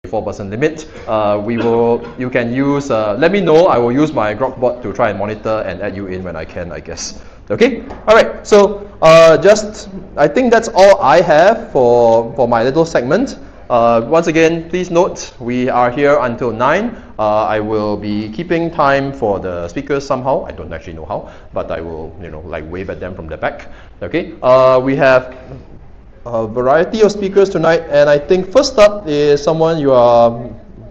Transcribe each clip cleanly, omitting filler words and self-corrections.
4% limit. You can use, let me know, I will use my Grok bot to try and monitor and add you in when I can, I guess. Okay, all right, so I think that's all I have for my little segment. Once again, please note, we are here until 9. I will be keeping time for the speakers somehow. I don't actually know how, but I will, like wave at them from the back. Okay, we have a variety of speakers tonight, and I think first up is someone you are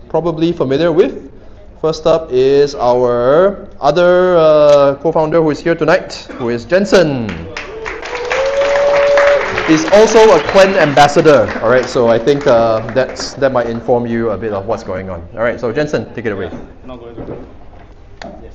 probably familiar with. First up is our other co-founder who is here tonight, who is Jensen. He's also a Quen ambassador, all right, so I think that might inform you a bit of what's going on. All right, so Jensen, take it away. Not going to. Yes.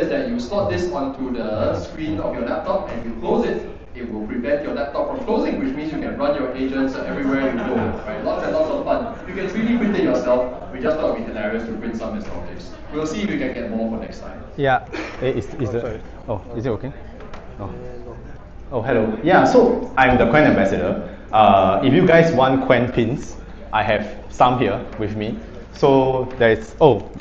That you slot this onto the screen of your laptop and you close it, it will prevent your laptop from closing, which means you can run your agents everywhere you go. Right? Lots and lots of fun. You can 3D print it yourself. We just thought it would be hilarious to print some install tips. We'll see if we can get more for next time. Yeah. Is it okay? Oh, hello. Yeah, so I'm the Quen ambassador. If you guys want Quen pins, I have some here with me. So there's,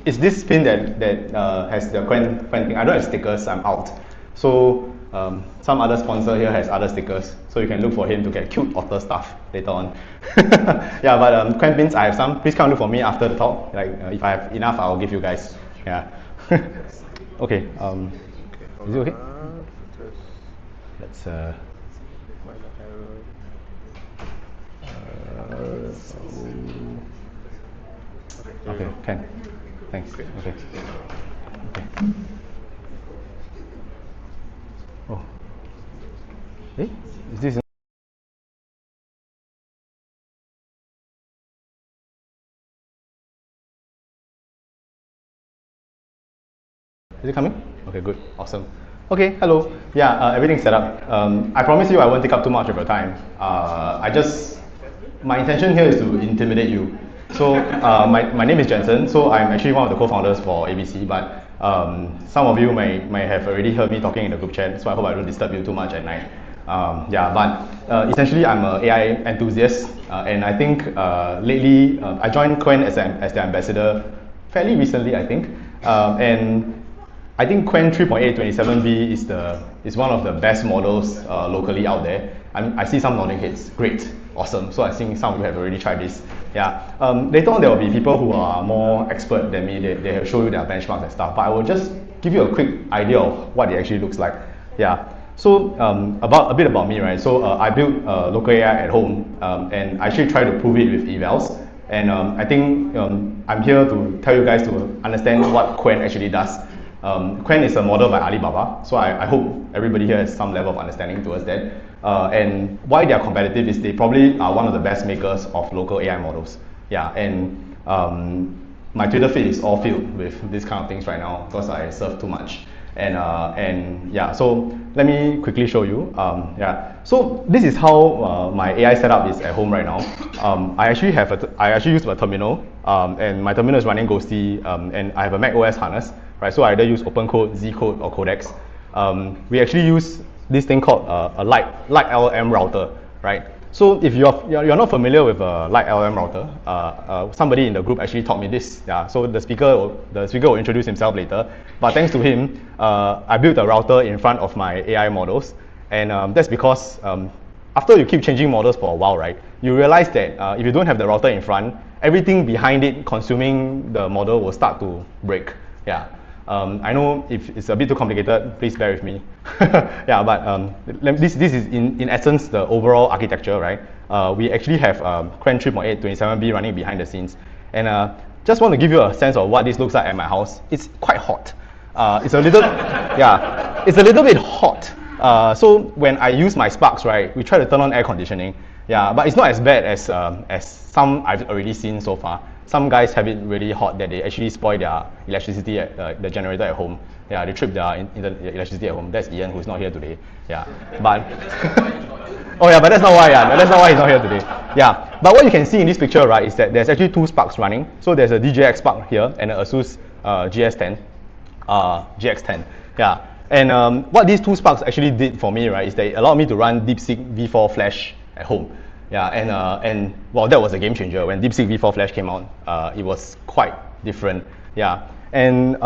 it's this pin that has the Quen thing. I don't have stickers, I'm out. So some other sponsor here has other stickers. So you can look for him to get cute otter stuff later on. Yeah, but Quen pins, I have some. Please come look for me after the talk. Like if I have enough, I'll give you guys. Yeah. Okay. Is it okay? Let's okay, Ken. Thanks. Okay. Oh. Hey, is this? Is it coming? Okay, good. Awesome. Okay, hello. Yeah, everything's set up. I promise you I won't take up too much of your time. My intention here is to intimidate you. So my name is Jensen, so I'm actually one of the co-founders for ABC, but some of you may have already heard me talking in the group chat, so I hope I don't disturb you too much at night. Yeah, but essentially I'm an AI enthusiast, and I think lately I joined Quen as the ambassador fairly recently, I think, and I think Quen 3.827b is one of the best models locally out there. I see some nodding heads. Great, awesome. So I think some of you have already tried this. Yeah. Later on there will be people who are more expert than me. They will show you their benchmarks and stuff. But I will just give you a quick idea of what it actually looks like. Yeah. So a bit about me, right? So I built local AI at home, and I actually try to prove it with evals. And I think I'm here to tell you guys to understand what Quen actually does. Quen is a model by Alibaba, so I hope everybody here has some level of understanding towards that. And why they are competitive is they probably are one of the best makers of local AI models. Yeah, and my Twitter feed is all filled with these kind of things right now because I surf too much. And yeah, so let me quickly show you. Yeah, so this is how my AI setup is at home right now. I actually use a terminal, and my terminal is running Ghosty, and I have a Mac OS harness. Right, so I either use OpenCode, Zcode, or Codex. We actually use this thing called a light LLM router, right? So if you're not familiar with a light LLM router, somebody in the group actually taught me this. Yeah, so the speaker will introduce himself later. But thanks to him, I built a router in front of my AI models, and that's because after you keep changing models for a while, right? You realize that if you don't have the router in front, everything behind it consuming the model will start to break. Yeah. I know if it's a bit too complicated, please bear with me. Yeah, but this is in essence the overall architecture, right? We actually have Quen 3.827b running behind the scenes. And just want to give you a sense of what this looks like at my house. It's quite hot. It's a Yeah, it's a little bit hot. So when I use my Sparks, right, we try to turn on air conditioning. Yeah, but it's not as bad as some I've already seen so far. Some guys have it really hot that they actually spoil their electricity at the generator at home. Yeah, they trip their electricity at home. That's Ian, who's not here today. Yeah, but oh yeah, but that's not why. Yeah, that's not why he's not here today. Yeah, but what you can see in this picture, right, is that there's actually two Sparks running. So there's a DJI Spark here and an Asus GX10. Yeah, and what these two Sparks actually did for me, right, is they allowed me to run DeepSeek V4 Flash at home. Yeah, and well, that was a game changer when DeepSeek V4 Flash came out. It was quite different. Yeah, and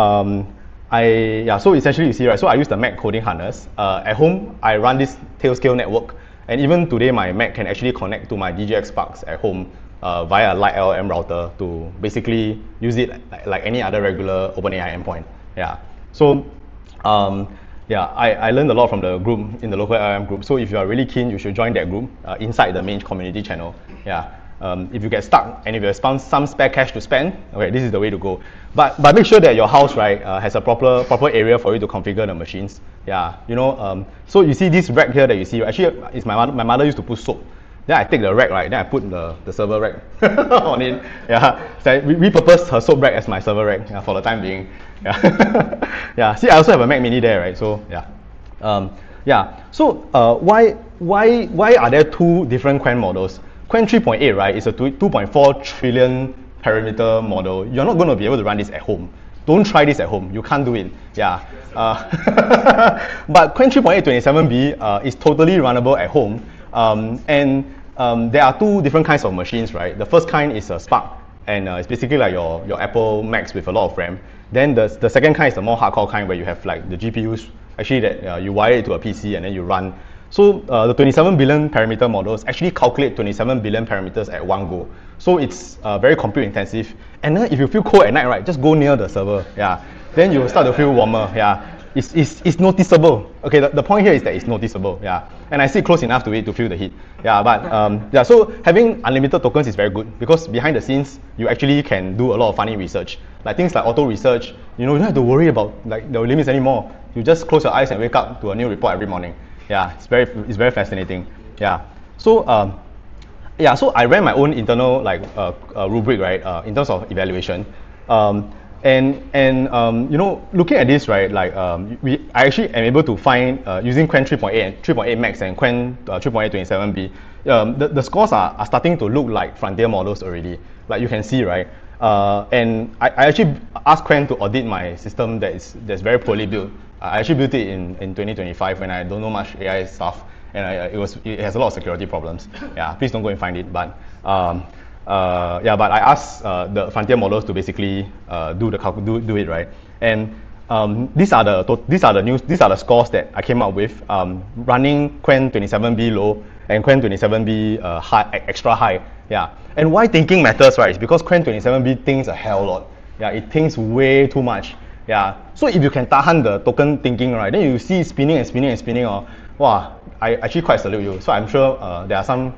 so essentially you see, right, so I use the Mac coding harness. At home, I run this Tailscale network, and even today my Mac can actually connect to my DJI Sparks at home via a light LLM router to basically use it like any other regular OpenAI endpoint. Yeah, so yeah, I learned a lot from the group in the local LLM group. So if you are really keen, you should join that group inside the main community channel. Yeah. If you get stuck and if you have some spare cash to spend, okay, this is the way to go. But make sure that your house, right, has a proper area for you to configure the machines. Yeah, you know. So you see this rack here that you see. Actually, it's my mother used to put soap. Then I take the rack, right. Then I put the server rack on it. Yeah. So I repurposed her soap rack as my server rack, yeah, for the time being. Yeah. Yeah. See, I also have a Mac Mini there, right? So yeah. Yeah. So why are there two different Qwen models? Qwen 3.8, right, is a 2.4 trillion parameter model. You're not going to be able to run this at home. Don't try this at home. You can't do it. Yeah. But Qwen 3.8 27B is totally runnable at home. There are two different kinds of machines, right? The first kind is a Spark, and it's basically like your Apple Macs with a lot of RAM. Then the second kind is the more hardcore kind where you have like the GPUs actually that you wire it to a PC and then you run. So the 27 billion parameter models actually calculate 27 billion parameters at one go. So it's very compute intensive. And then if you feel cold at night, right, just go near the server. Yeah. Then you start to feel warmer. Yeah. It's noticeable. Okay, the point here is that it's noticeable. Yeah. And I sit close enough to it to feel the heat. Yeah, but yeah, so having unlimited tokens is very good because behind the scenes, you actually can do a lot of funny research. Like things like auto research, you know, you don't have to worry about like the limits anymore. You just close your eyes and wake up to a new report every morning. Yeah, it's very fascinating. Yeah. So yeah, so I ran my own internal like rubric, right, in terms of evaluation. You know, looking at this, right, like I actually am able to find using Qwen 3.8 and 3.8 Max and Qwen 3.8 27B. The scores are starting to look like frontier models already. Like you can see, right. And I actually asked Qwen to audit my system that's very poorly built. I actually built it in 2025 when I don't know much AI stuff, and it has a lot of security problems. Yeah, please don't go and find it. But yeah, but I asked the frontier models to basically do it, right. And these are the scores that I came up with running Qwen 27B low and Qwen 27B extra high. Yeah. And why thinking matters, right? Is because Qwen 27B thinks a hell lot. Yeah, it thinks way too much. Yeah. So if you can tahan the token thinking, right, then you see it spinning and spinning and spinning. Wow, I actually quite salute you. So I'm sure there are some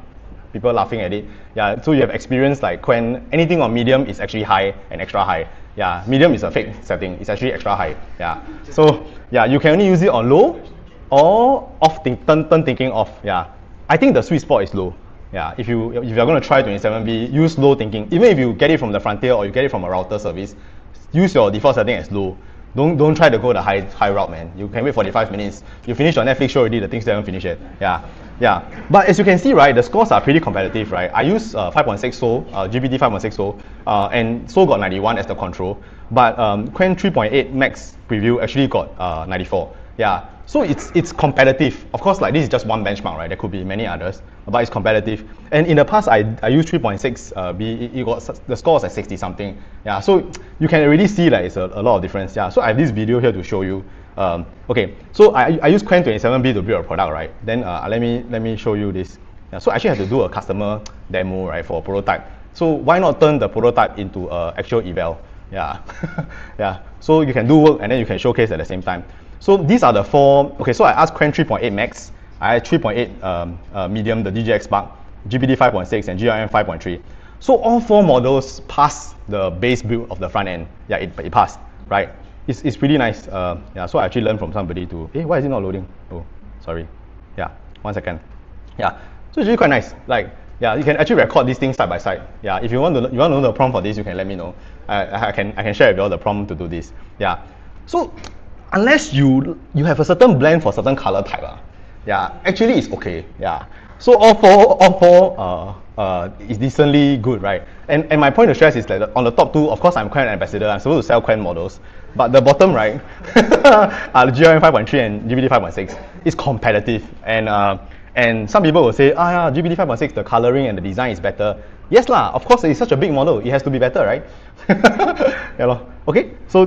people laughing at it. Yeah. So you have experienced like Qwen, anything on medium is actually high and extra high. Yeah. Medium is a fake setting. It's actually extra high. Yeah. So yeah, you can only use it on low or turn thinking off. Yeah. I think the sweet spot is low. Yeah, if you're going to try 27B, use low thinking. Even if you get it from the frontier or you get it from a router service, use your default setting as low. Don't try to go the high route, man. You can wait 45 minutes. You finish your Netflix show already, the things haven't finished yet. Yeah. But as you can see, right, the scores are pretty competitive, right? I use 5.6 SO, GPT 5.6 SO, and SO got 91 as the control. But Qwen 3.8 Max preview actually got 94. Yeah. So it's competitive. Of course, like this is just one benchmark, right? There could be many others, but it's competitive. And in the past, I used 3.6B. It got the score was at 60 something. Yeah, so you can already see like it's a lot of difference. Yeah, so I have this video here to show you. Okay, so I use Qwen 27B to build a product, right? Then let me show you this. Yeah, so I actually have to do a customer demo, right, for a prototype. So why not turn the prototype into actual eval? Yeah, yeah. So you can do work and then you can showcase at the same time. So these are the four. Okay, so I asked Qwen 3.8 Max, I had 3.8 medium, the DJI Spark, GPT 5.6, and GRM 5.3. So all four models passed the base build of the front end. Yeah, it passed, right? it's pretty nice. Yeah, so I actually learned from somebody to, why is it not loading? Oh, sorry. Yeah, 1 second. Yeah, so it's really quite nice. Like, yeah, you can actually record these things side by side. Yeah, if you want to know the prompt for this, you can let me know. I can share with you all the prompt to do this. Yeah, so unless you have a certain blend for certain color type, yeah, actually it's okay. Yeah, so all four is decently good, right? And my point of stress is that on the top two, of course, I'm Quen ambassador. I'm supposed to sell Quen models, but the bottom right, the GRM 5.3 and GPT 5.6 is competitive, and some people will say, yeah, GPT 5.6, the coloring and the design is better. Yes lah, of course, it's such a big model, it has to be better, right? Yeah, lor. Okay, so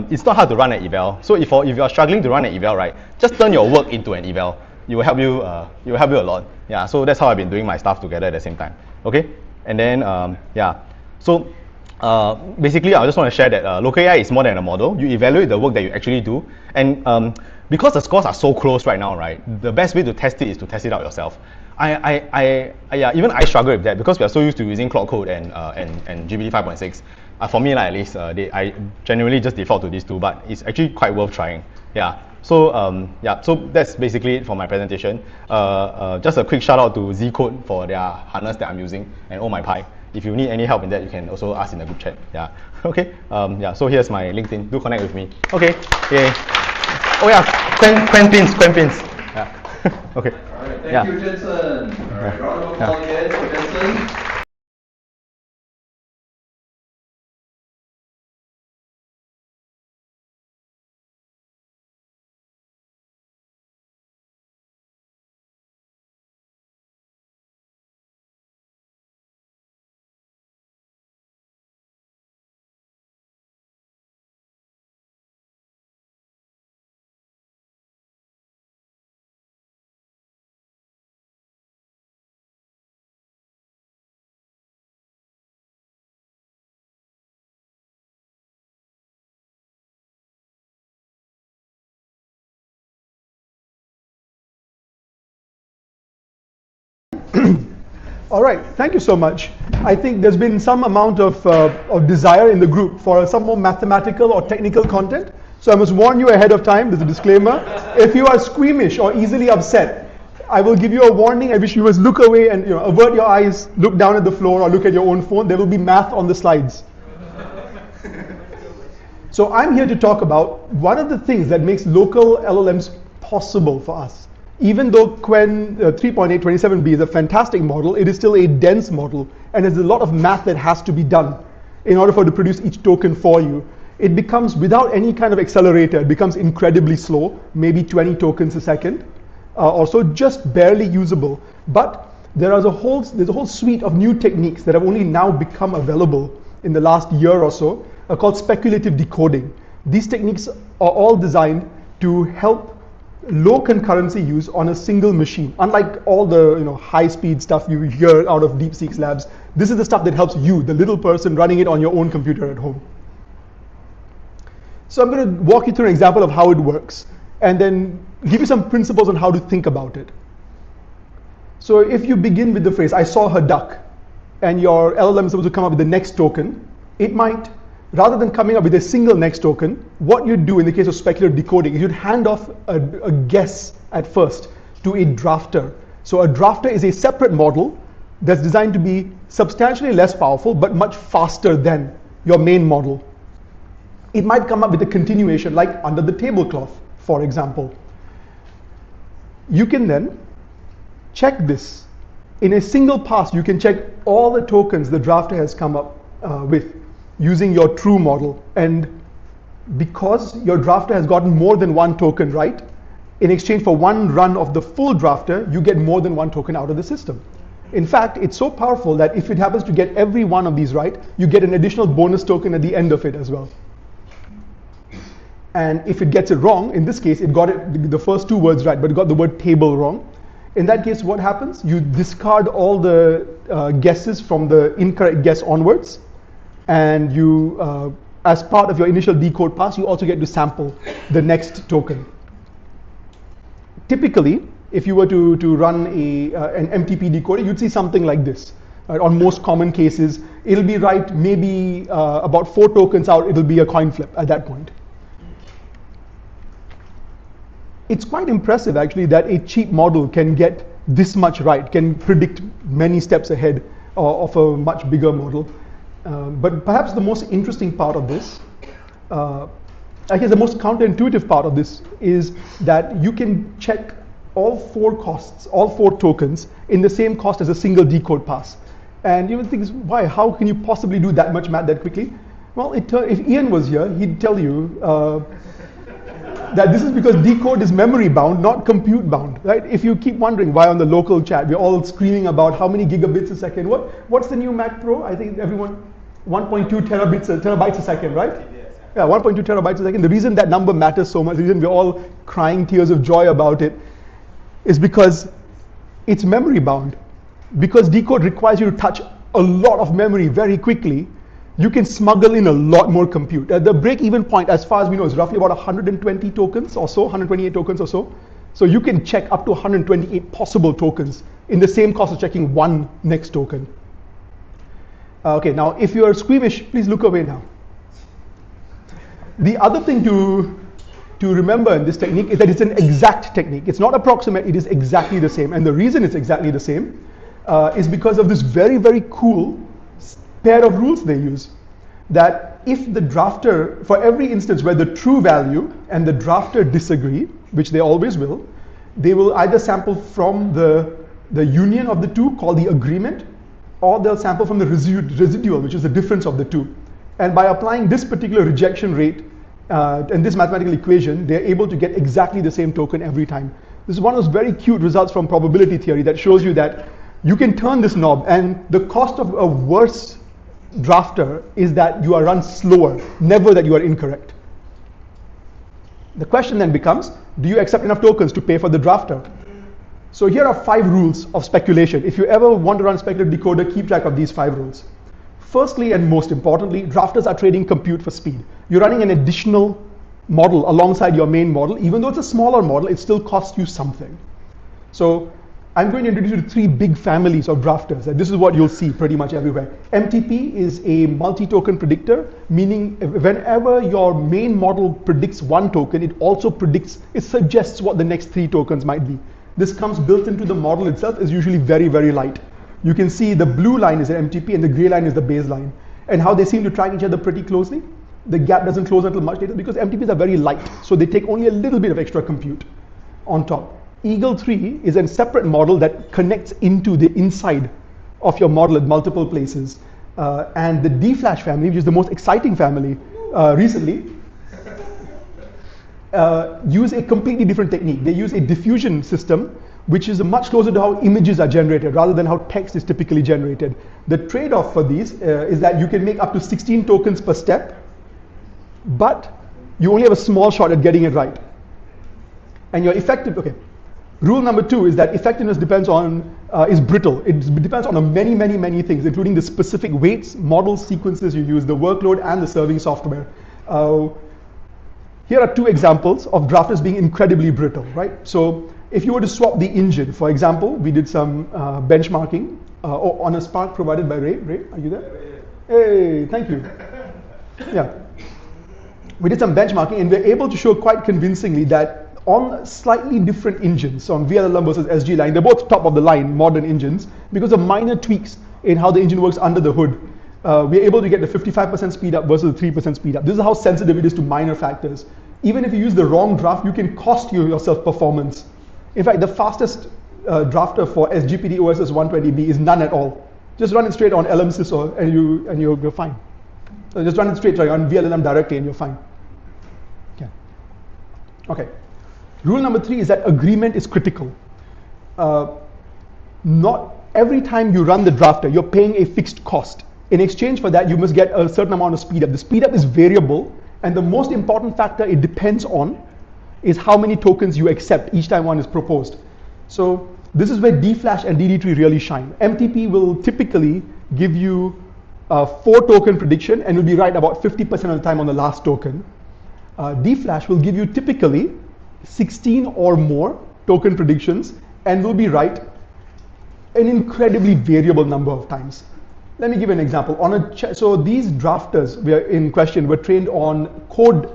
it's not hard to run an eval. So if you are struggling to run an eval, right, just turn your work into an eval. It will help you a lot. Yeah, so that's how I've been doing my stuff together at the same time. Okay, and then so basically I just want to share that local AI is more than a model. You evaluate the work that you actually do, and because the scores are so close right now, right, the best way to test it is to test it out yourself. Even I struggle with that because we are so used to using Claude Code and GPT 5.6. For me, at least, I genuinely just default to these two, but it's actually quite worth trying. Yeah. So so that's basically it for my presentation. Just a quick shout out to Zcode for their harness that I'm using, and OhMyPy. If you need any help in that, you can also ask in the group chat. Yeah. Okay. So here's my LinkedIn. Do connect with me. Okay. Yeah. Oh yeah. Quen pins. Yeah. Okay. All right. Thank you, Jensen. All right. Round of applause again for Jensen. All right, thank you so much. I think there's been some amount of desire in the group for some more mathematical or technical content. So I must warn you ahead of time, there's a disclaimer. If you are squeamish or easily upset, I will give you a warning. I wish you must look away and avert your eyes, look down at the floor or look at your own phone. There will be math on the slides. So I'm here to talk about one of the things that makes local LLMs possible for us. Even though Quen 3.827b is a fantastic model, it is still a dense model, and there's a lot of math that has to be done in order for it to produce each token for you. It becomes, without any kind of accelerator, it becomes incredibly slow, maybe 20 tokens a second, also just barely usable. But there's a whole suite of new techniques that have only now become available in the last year or so, called speculative decoding. These techniques are all designed to help low concurrency use on a single machine. Unlike all the high-speed stuff you hear out of DeepSeek's labs, this is the stuff that helps you, the little person running it on your own computer at home. So I'm going to walk you through an example of how it works, and then give you some principles on how to think about it. So if you begin with the phrase, I saw her duck, and your LLM is supposed to come up with the next token, it might, rather than coming up with a single next token, what you'd do in the case of speculative decoding is you'd hand off a guess at first to a drafter. So a drafter is a separate model that's designed to be substantially less powerful but much faster than your main model. It might come up with a continuation like under the tablecloth, for example. You can then check this. In a single pass, you can check all the tokens the drafter has come up with, using your true model. And because your drafter has gotten more than one token right, in exchange for one run of the full drafter, you get more than one token out of the system. In fact, it's so powerful that if it happens to get every one of these right, you get an additional bonus token at the end of it as well. And if it gets it wrong, in this case, it got the first two words right, but it got the word table wrong. In that case, what happens? You discard all the guesses from the incorrect guess onwards, and you, as part of your initial decode pass, you also get to sample the next token. Typically, if you were to run an MTP decoder, you'd see something like this. Right? On most common cases, it'll be right maybe about 4 tokens out, it'll be a coin flip at that point. It's quite impressive actually that a cheap model can get this much right, can predict many steps ahead of a much bigger model. But perhaps the most interesting part of this, I guess the most counterintuitive part of this is that you can check all 4 costs, all 4 tokens in the same cost as a single decode pass. And you would think, why? How can you possibly do that much math that quickly? Well, if Ian was here, he'd tell you that this is because decode is memory bound, not compute bound, right? If you keep wondering why on the local chat we're all screaming about how many gigabits a second, what's the new Mac Pro? I think everyone, 1.2 terabytes a second, right? Yeah, 1.2 terabytes a second. The reason that number matters so much, the reason we're all crying tears of joy about it, is because it's memory bound. Because decode requires you to touch a lot of memory very quickly, you can smuggle in a lot more compute. The break-even point, as far as we know, is roughly about 120 tokens or so, 128 tokens or so. So you can check up to 128 possible tokens in the same cost of checking one next token. Okay, now if you are squeamish, please look away now. The other thing to remember in this technique is that it's an exact technique. It's not approximate, it is exactly the same. And the reason it's exactly the same is because of this very, very cool pair of rules they use. That if the drafter, for every instance where the true value and the drafter disagree, which they always will, they will either sample from the union of the two, called the agreement, or they'll sample from the residual, which is the difference of the two. And by applying this particular rejection rate and this mathematical equation, they're able to get exactly the same token every time. This is one of those very cute results from probability theory that shows you that you can turn this knob, and the cost of a worse drafter is that you are run slower, never that you are incorrect. The question then becomes, do you accept enough tokens to pay for the drafter? So here are 5 rules of speculation. If you ever want to run speculative decoder, keep track of these 5 rules. Firstly, and most importantly, drafters are trading compute for speed. You're running an additional model alongside your main model. Even though it's a smaller model, it still costs you something. So I'm going to introduce you to 3 big families of drafters, and this is what you'll see pretty much everywhere. MTP is a multi-token predictor, meaning whenever your main model predicts 1 token, it suggests what the next 3 tokens might be. This comes built into the model itself, is usually very, very light. You can see the blue line is an MTP and the gray line is the baseline. And how they seem to track each other pretty closely. The gap doesn't close until much later because MTPs are very light, so they take only a little bit of extra compute on top. Eagle 3 is a separate model that connects into the inside of your model at multiple places. And the D-Flash family, which is the most exciting family recently, use a completely different technique. They use a diffusion system, which is much closer to how images are generated rather than how text is typically generated. The trade-off for these is that you can make up to 16 tokens per step, but you only have a small shot at getting it right. And your effective, okay. Rule number 2 is that effectiveness depends on, is brittle. It depends on many, many, many things, including the specific weights, model sequences you use, the workload, and the serving software. Here are 2 examples of drafters being incredibly brittle, right? So if you were to swap the engine, for example, we did some benchmarking on a Spark provided by Ray. Ray, are you there? Hey, thank you. Yeah. We did some benchmarking, and we're able to show quite convincingly that on slightly different engines, on VLLM versus SG line, they're both top of the line modern engines, because of minor tweaks in how the engine works under the hood. We're able to get the 55% speed up versus the 3% speed up. This is how sensitive it is to minor factors. Even if you use the wrong draft, you can cost yourself performance. In fact, the fastest drafter for SGPD OSS 120B is none at all. Just run it straight on LMSys and you're fine. So just run it straight on VLLM directly and you're fine. Okay. Rule number 3 is that agreement is critical. Not every time you run the drafter, you're paying a fixed cost. In exchange for that, you must get a certain amount of speed up. The speed up is variable, and the most important factor it depends on is how many tokens you accept each time one is proposed. So this is where D-Flash and DD3 really shine. MTP will typically give you a 4 token prediction and will be right about 50% of the time on the last token. D-Flash will give you typically 16 or more token predictions and will be right an incredibly variable number of times. Let me give you an example. So these drafters in question were trained on code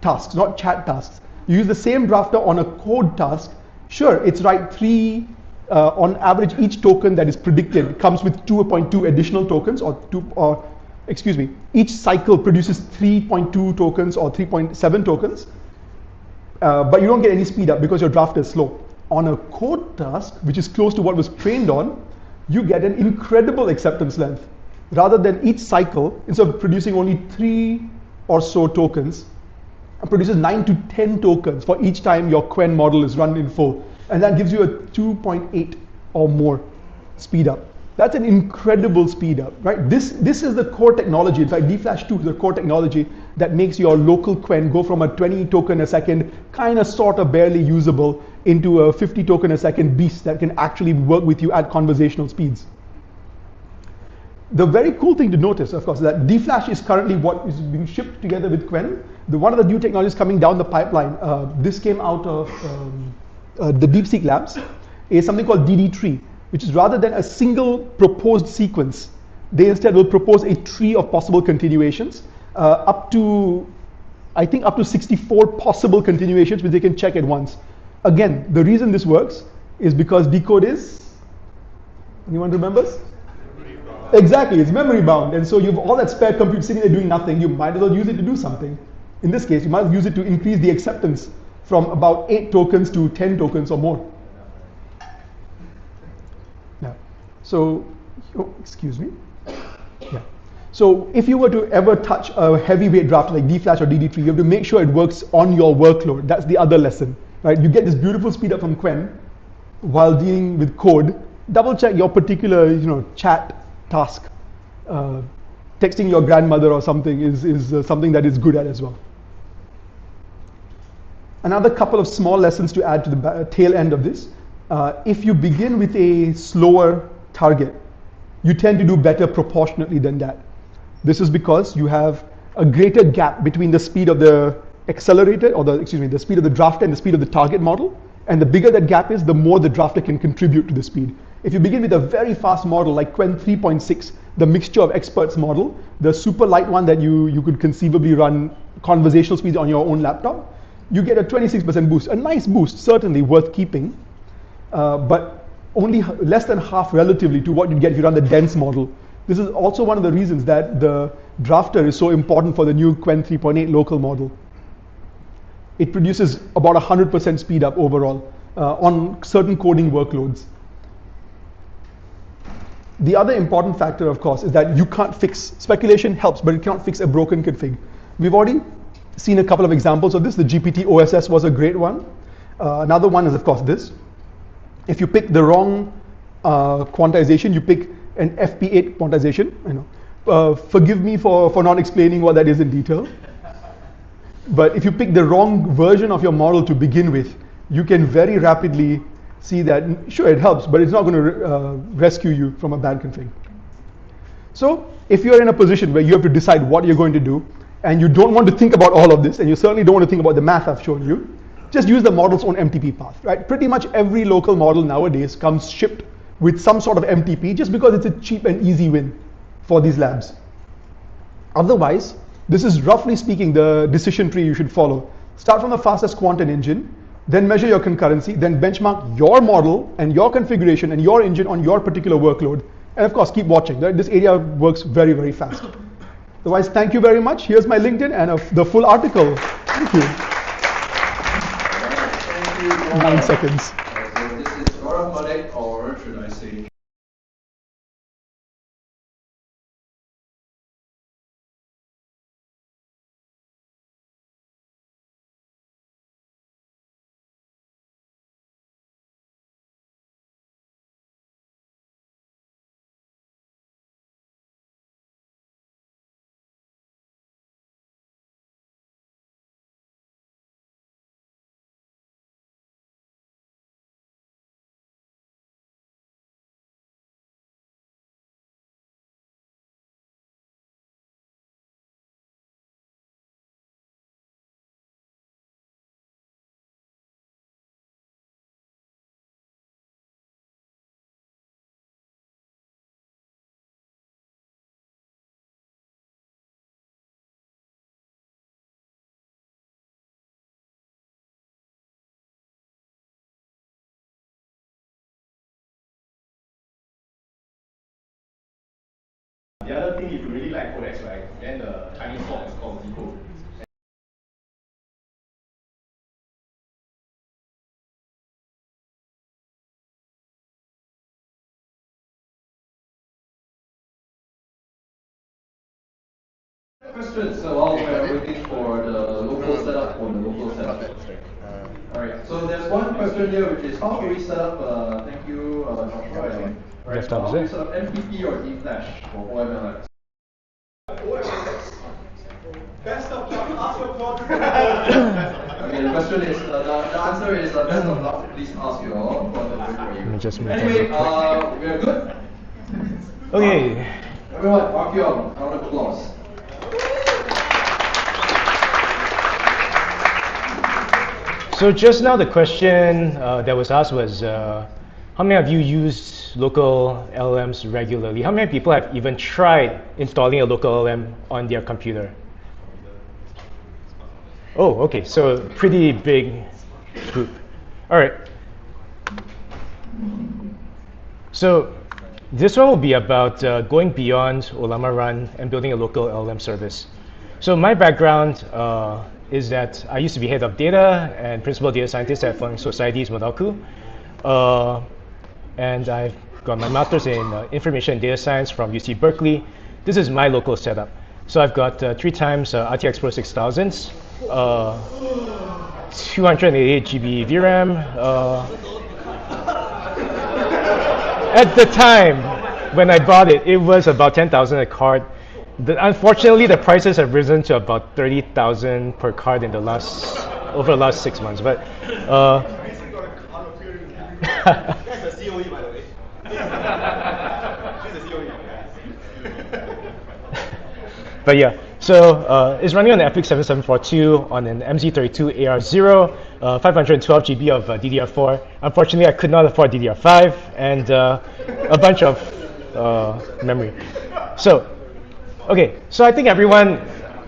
tasks, not chat tasks. You use the same drafter on a code task. Sure, it's right on average, each token that is predicted comes with 2.2 additional tokens, each cycle produces 3.2 tokens or 3.7 tokens, but you don't get any speed up because your drafter is slow. On a code task, which is close to what was trained on, you get an incredible acceptance length. Rather than each cycle, instead of producing only 3 or so tokens, it produces 9 to 10 tokens for each time your Quen model is run in full. And that gives you a 2.8 or more speed up. That's an incredible speed up, right? This is the core technology. In fact, DFlash2 is the core technology that makes your local Quen go from a 20 token a second, kind of sort of barely usable, into a 50 token a second beast that can actually work with you at conversational speeds. The very cool thing to notice, of course, is that DFlash is currently what is being shipped together with Quen. One of the new technologies coming down the pipeline, this came out of the DeepSeek labs, is something called DD3, which is rather than a single proposed sequence, they instead will propose a tree of possible continuations, up to 64 possible continuations, which they can check at once. Again, the reason this works is because decode is, anyone remembers? Exactly, it's memory bound, and so you have all that spare compute sitting there doing nothing. You might as well use it to do something. In this case, you might use it to increase the acceptance from about 8 tokens to 10 tokens or more. Yeah. So, excuse me. Yeah. So if you were to ever touch a heavyweight draft like DFlash or DD3, you have to make sure it works on your workload. That's the other lesson, right? You get this beautiful speed up from Quen while dealing with code. Double check your particular, chat task. Texting your grandmother or something is something that is good at as well. Another couple of small lessons to add to the tail end of this. If you begin with a slower target, you tend to do better proportionately than that. This is because you have a greater gap between the speed of the accelerator, or the speed of the drafter and the speed of the target model. And the bigger that gap is, the more the drafter can contribute to the speed. If you begin with a very fast model like Quen 3.6, the mixture of experts model, the super light one that you could conceivably run conversational speeds on your own laptop, you get a 26% boost. A nice boost, certainly worth keeping, but only less than half relatively to what you'd get if you run the dense model. This is also one of the reasons that the drafter is so important for the new Quen 3.8 local model. It produces about 100% speed up overall on certain coding workloads. The other important factor, of course, is that you can't fix, speculation helps, but it cannot fix a broken config. We've already seen a couple of examples of this. The GPT OSS was a great one. Another one is, of course, this. If you pick the wrong quantization, you pick an FP8 quantization. Forgive me for not explaining what that is in detail. But if you pick the wrong version of your model to begin with, you can very rapidly see that, sure, it helps, but it's not going to rescue you from a bad config. So if you're in a position where you have to decide what you're going to do, and you don't want to think about all of this, and you certainly don't want to think about the math I've shown you, just use the model's own MTP path, right? Pretty much every local model nowadays comes shipped with some sort of MTP just because it's a cheap and easy win for these labs. Otherwise, this is roughly speaking the decision tree you should follow. Start from the fastest quantum engine, then measure your concurrency, then benchmark your model and your configuration and your engine on your particular workload. And of course, keep watching. Right? This area works very, very fast. Otherwise, thank you very much. Here's my LinkedIn and the full article. Thank you. Thank you. 9 seconds. So this is Gaurav, or should I say The other thing, if you really like codecs, right, then the Chinese form is called Z code. Questions while we're waiting for the local setup for the local setup. Alright, so there's one question here which is how do we set up, thank you, Joshua, right, how do we set up MPP or eFlash for OMLX? Best of luck, ask your plot. Okay, the question is, the answer is best of luck, please ask your plot for you. Anyway, we are good? Okay. Everyone, mark you out, round of applause. So just now the question that was asked was, how many of you use local LLMs regularly? How many people have even tried installing a local LLM on their computer? Oh, okay, so pretty big group. All right. So this one will be about going beyond Ollama Run and building a local LLM service. So my background is that I used to be head of data and principal data scientist at Funding Societies Modalku. And I've got my master's in information and data science from UC Berkeley. This is my local setup. So I've got 3 times RTX Pro 6000s, 288 GB VRAM. At the time when I bought it, it was about 10,000 a card. Unfortunately, the prices have risen to about 30,000 per card in over the last 6 months. But That's a COE, by the way. She's a COE. But yeah, so it's running on the EPYC 7742 on an MZ32 AR0, 512 GB of DDR4. Unfortunately, I could not afford DDR5 and a bunch of memory. So, okay, so I think everyone,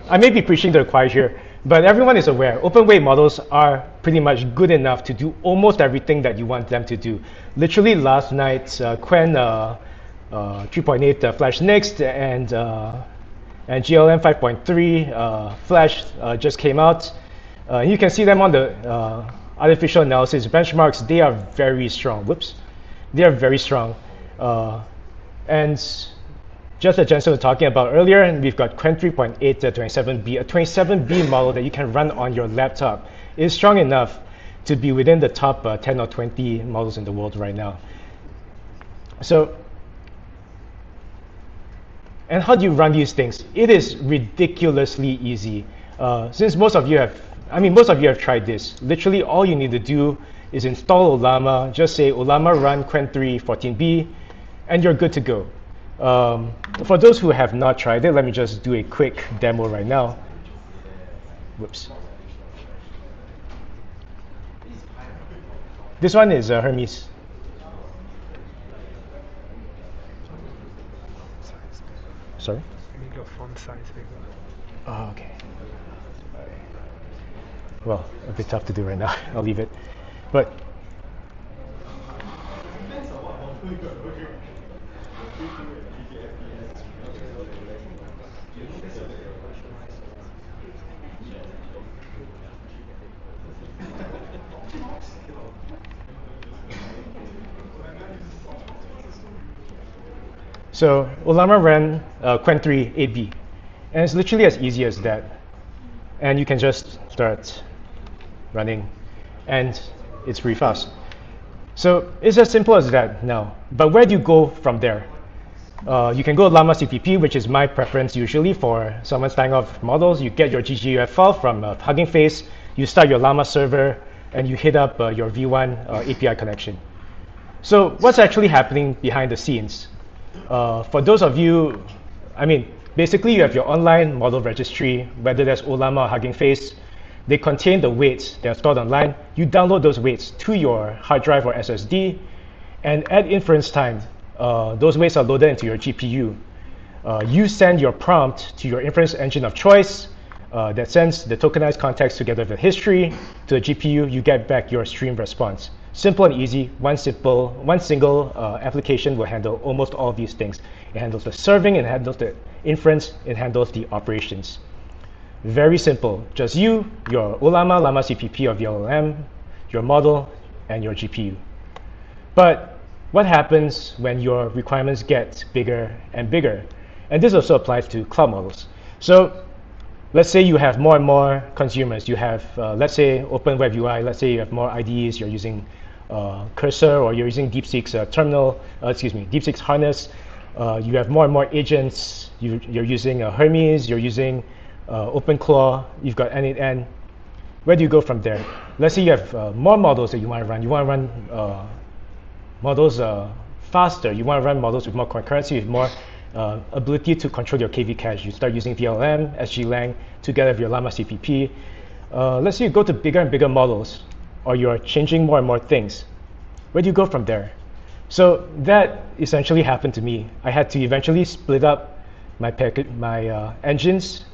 I may be preaching to the choir here, but everyone is aware open weight models are pretty much good enough to do almost everything that you want them to do. Literally last night, Quen 3.8 Flash Next and GLM 5.3 Flash just came out. You can see them on the artificial analysis benchmarks. They are very strong. Whoops. They are very strong. And just as Jensen was talking about earlier, we've got Quen 3.8 27B, a 27B model that you can run on your laptop. It is strong enough to be within the top 10 or 20 models in the world right now. So, and how do you run these things? It is ridiculously easy. Since most of you have tried this. Literally all you need to do is install Ollama, just say Ollama run Quen 3 14B, and you're good to go. For those who have not tried it, let me just do a quick demo right now. Whoops. This one is Hermes. Sorry? Make your font size bigger. Oh, okay. Well, a bit tough to do right now. I'll leave it. But so Ollama ran Quen 3 8B, and it's literally as easy as that. And you can just start running, and it's pretty fast. So it's as simple as that now. But where do you go from there? You can go Llama CTP, which is my preference usually for someone starting off models. You get your GGUF file from Hugging Face, you start your Llama server, and you hit up your V1 API connection. So what's actually happening behind the scenes? For those of you, basically you have your online model registry, whether that's Ollama or Hugging Face. They contain the weights that are stored online. You download those weights to your hard drive or SSD, and at inference time, those weights are loaded into your GPU. You send your prompt to your inference engine of choice that sends the tokenized context together with history to the GPU. You get back your stream response. Simple and easy. One single application will handle almost all of these things. It handles the serving, it handles the inference, it handles the operations. Very simple. Just you, your Llama CPP of your LLM, your model, and your GPU. But what happens when your requirements get bigger and bigger? And this also applies to cloud models. So let's say you have more and more consumers. You have, let's say, Open Web UI. Let's say you have more IDEs. You're using Cursor, or you're using DeepSeek's DeepSeek's harness. You have more and more agents. You're using Hermes. You're using OpenClaw. You've got N8N. Where do you go from there? Let's say you have more models that you want to run. You want to run models faster. You want to run models with more concurrency, with more ability to control your KV cache. You start using VLM, SGLang, together with your Llama CPP. Let's say you go to bigger and bigger models, or you're changing more and more things. Where do you go from there? So that essentially happened to me. I had to eventually split up my engines.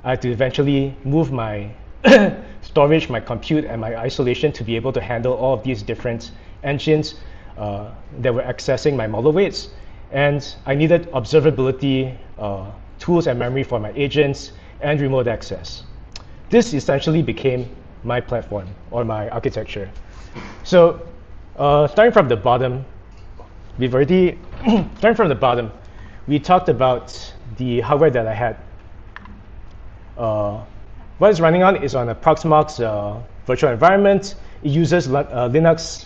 I had to eventually move my storage, my compute, and my isolation to be able to handle all of these different engines that were accessing my model weights. And I needed observability tools and memory for my agents and remote access. This essentially became my platform, or my architecture. So starting from the bottom, we talked about the hardware that I had. What it's running on is on a Proxmox virtual environment. It uses Linux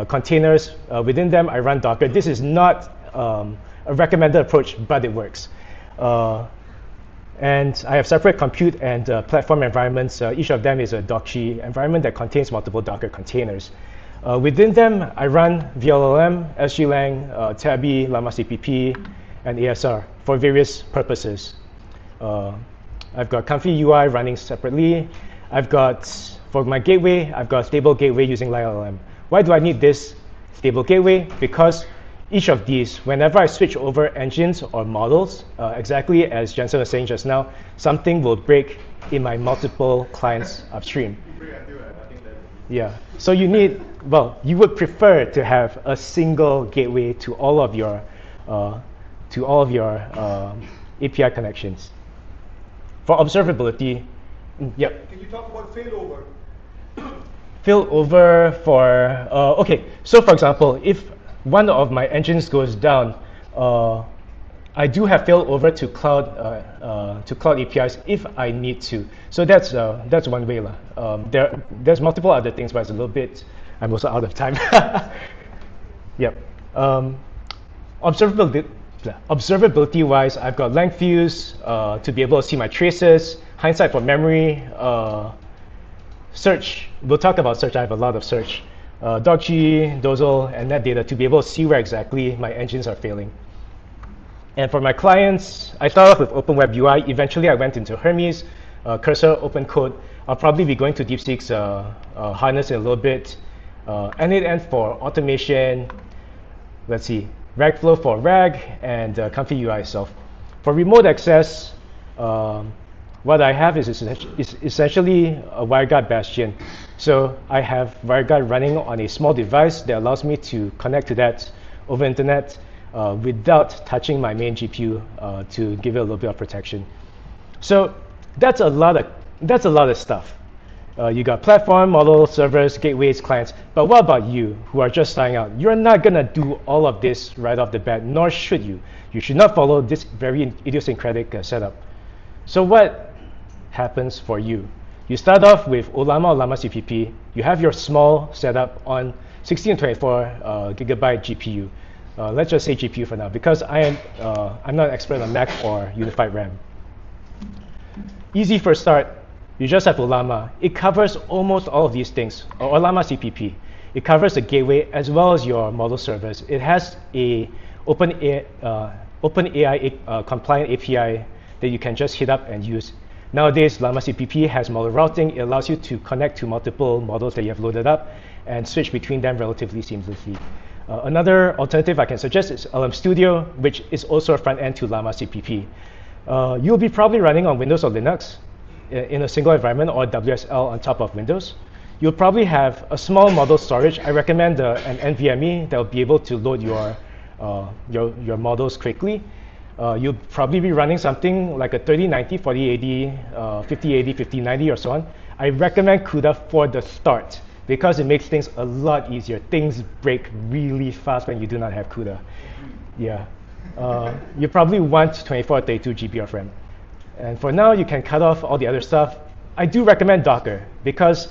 containers. Within them, I run Docker. This is not a recommended approach, but it works. And I have separate compute and platform environments. Each of them is a Docker environment that contains multiple Docker containers. Within them, I run VLLM, SGLang, Tabby, Llama CPP, and ASR for various purposes. I've got Comfy UI running separately. I've got, for my gateway, I've got stable gateway using LLM. Why do I need this stable gateway? Because each of these, whenever I switch over engines or models, exactly as Jensen was saying just now, something will break in my multiple clients upstream. Yeah, so you need, well, you would prefer to have a single gateway to all of your API connections. For observability, yep. Can you talk about failover? Failover for, okay, so for example, if one of my engines goes down, I do have failover to cloud APIs if I need to. So that's one way. There's multiple other things, but it's a little bit, I'm also out of time. Yep. Observability-wise, I've got length views to be able to see my traces, hindsight for memory, search. We'll talk about search. I have a lot of search. Dogg, Dozel, and NetData to be able to see where exactly my engines are failing. And for my clients, I started off with Open Web UI. Eventually, I went into Hermes, Cursor, OpenCode. I'll probably be going to DeepSeek's harness in a little bit. N8N for automation. Let's see, Ragflow for RAG, and Comfy UI itself. For remote access, what I have is essentially a WireGuard bastion. So I have WireGuard running on a small device that allows me to connect to that over internet without touching my main GPU to give it a little bit of protection. So that's a lot of stuff. You got platform, model, servers, gateways, clients. But what about you who are just starting out? You're not gonna do all of this right off the bat, nor should you. You should not follow this very idiosyncratic setup. So what happens for you? You start off with Llama or Llama CPP. You have your small setup on 16 and 24 gigabyte GPU. Let's just say GPU for now, because I'm not an expert on Mac or Unified RAM. Easy for start. You just have Llama. It covers almost all of these things, or Llama CPP. It covers the gateway as well as your model servers. It has a OpenAI compliant API that you can just hit up and use. Nowadays, Llama CPP has model routing. It allows you to connect to multiple models that you have loaded up and switch between them relatively seamlessly. Another alternative I can suggest is LM Studio, which is also a front end to Llama CPP. You'll be probably running on Windows or Linux in a single environment, or WSL on top of Windows. you'll probably have a small model storage. I recommend an NVMe that will be able to load your models quickly. You'll probably be running something like a 3090, 4080, 5080, 5090, or so on. I recommend CUDA for the start because it makes things a lot easier. Things break really fast when you do not have CUDA. Yeah. You probably want 24 or 32 GB of RAM. And for now, you can cut off all the other stuff. I do recommend Docker because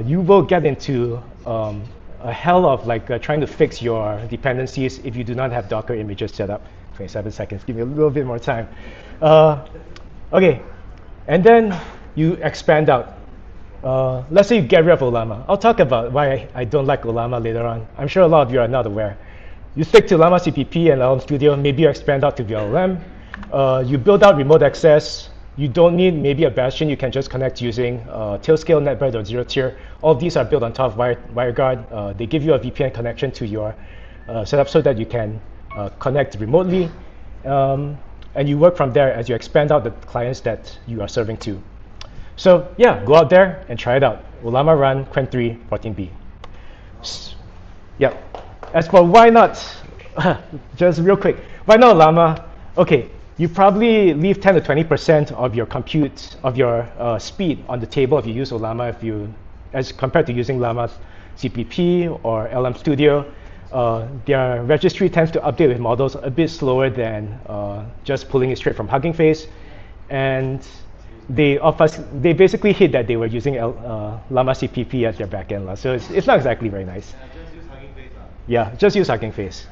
you will get into a hell of trying to fix your dependencies if you do not have Docker images set up. 27 seconds, give me a little bit more time. Okay, and then you expand out. Let's say you get rid of Olama. I'll talk about why I don't like Olama later on. I'm sure a lot of you are not aware. You stick to Llama CPP and LM Studio, maybe you expand out to VLM. You build out remote access. You don't need maybe a bastion. You can just connect using Tailscale, NetBed, or Zero Tier. All of these are built on top of WireGuard. They give you a VPN connection to your setup so that you can connect remotely. And you work from there as you expand out the clients that you are serving to. So yeah, go out there and try it out. Olama Run, Qwen 3, 14B. Yeah. As for why not, just real quick, why not Llama? Okay, you probably leave 10 to 20% of your compute, of your speed on the table if you use Olama, as compared to using Llama's CPP or LM Studio. Their registry tends to update with models a bit slower than just pulling it straight from Hugging Face. And they basically hid that they were using Llama CPP as their backend. So it's not exactly very nice. Yeah, just use Hugging Face.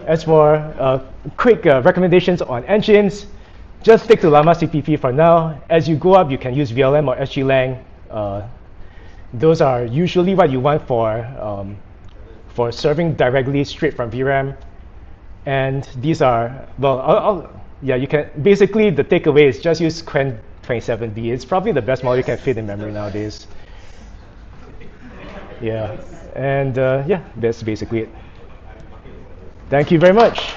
As for quick recommendations on engines, just stick to Llama CPP for now. As you go up, you can use VLM or SGLang. Those are usually what you want for serving directly straight from VRAM. And these are, well, yeah, you can, basically the takeaway is just use Qwen 27B. It's probably the best model you can fit in memory nowadays. Yeah, and yeah, that's basically it. Thank you very much.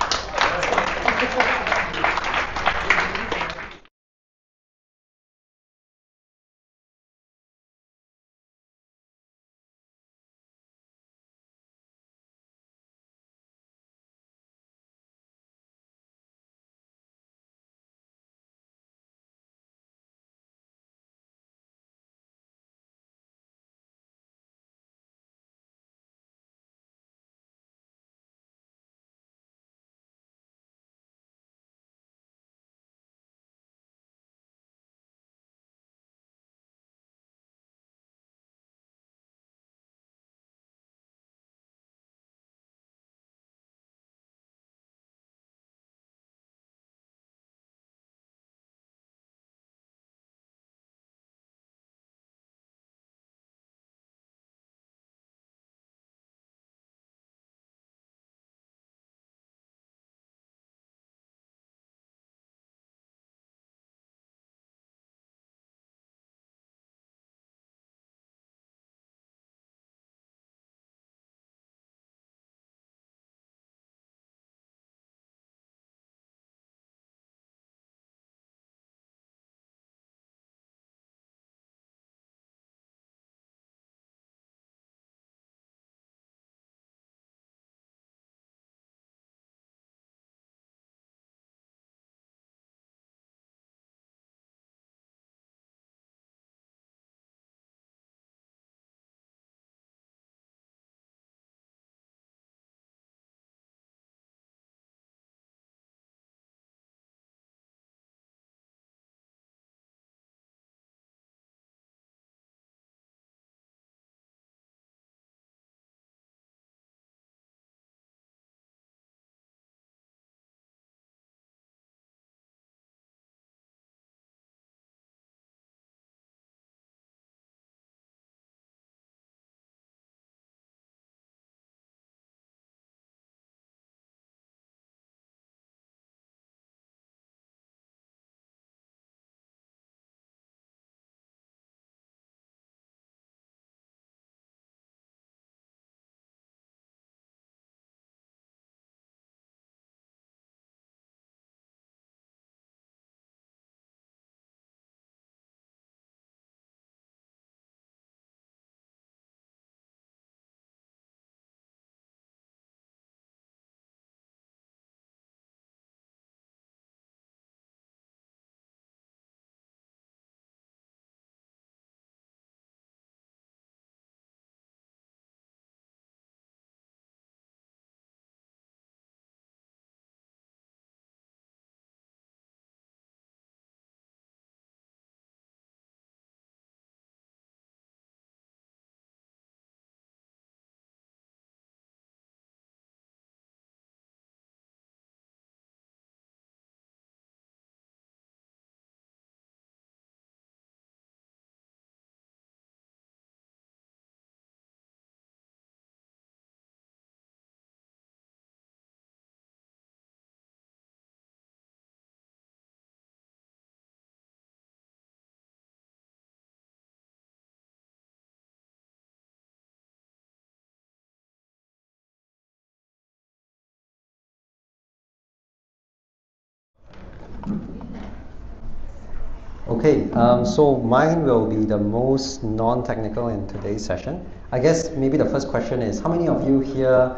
Okay, so mine will be the most non-technical in today's session. I guess maybe the first question is, how many of you here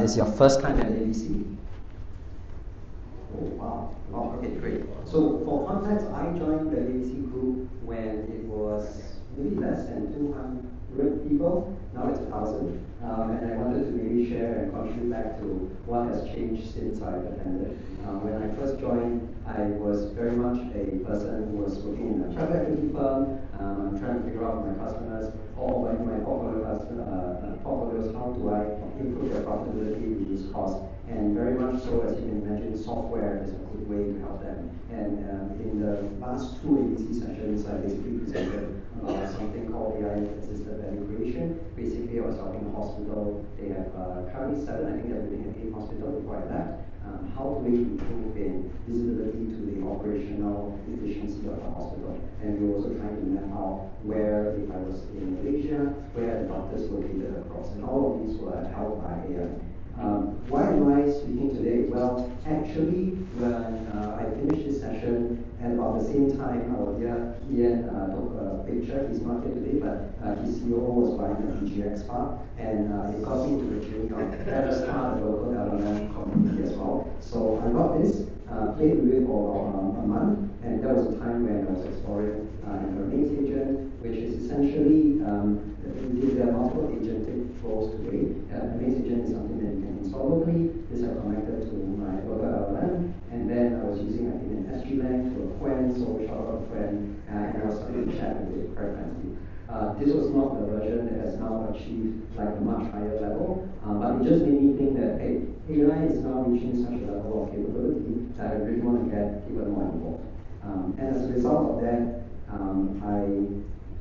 is your first time at ABC? Oh, wow. Oh, okay, great. So for context, I joined the ABC group when it was maybe less than 200 people. Now it's 1,000. And I wanted to maybe share and contribute back to what has changed since I attended. When I first joined, I was very much a person who was working in a private equity firm. I'm trying to figure out my customers, all of my portfolios, how do I improve their profitability, reduce costs. And very much so, as you can imagine, software is a good way to help them. And in the last two ABC sessions, I basically presented about something called AI-assisted value creation. Basically, I was helping a hospital. They have currently 7, I think they're looking at 8 hospitals before I left. How do we improve in visibility to the operational efficiency of the hospital? And we were also trying to map out where, if I was in Malaysia, where the doctors located across. And all of these were helped by AI. Why am I speaking today? Well, actually, when I finished this session, and about the same time, our dear Ian took a picture. He's not here today, but his CEO was buying a DGX car, and it got me into the journey of better start the local LLM community as well. So I got this, played with it for about a month, and there was a time when I was exploring an earnings agent, which is essentially there are multiple agentic flows today. Maze agent is something that you can install locally. This I connected to my local LLM, and then I was using, I think, an SGLang to a Quen, so shout out to Quen, and I was starting to chat with it quite frankly. This was not the version that has now achieved like a much higher level, but it just made me think that, hey, AI is now reaching such a level of capability that I really want to get even more involved. And as a result of that, I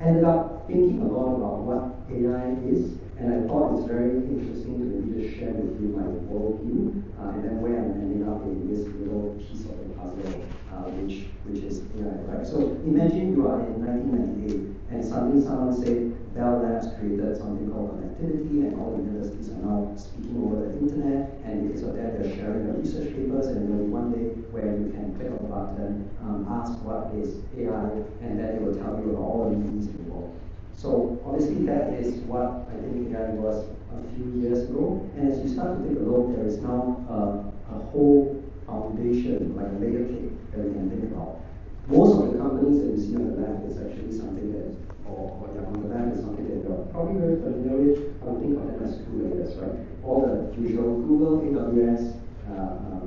ended up thinking a lot about what AI is, and I thought it's very interesting to maybe just share with you my worldview, and then where I'm ending up in this little piece of the puzzle, which is AI, right? So imagine you are in 1998, and suddenly someone say Bell Labs created something called connectivity, and all the universities are now speaking over the internet, and because of that, they're sharing their research papers, and there will be one day where you can click on a button, ask what is AI, and then it will tell you about all the movies in the world. So obviously that is what I think AI was a few years ago, and as you start to take a look, there is now a whole foundation, like a layer cake that we can think about. Most of the companies that you see on the left is actually something that, on the left is something that you're probably very familiar with. I would think of them as two layers, right? All the usual Google, AWS,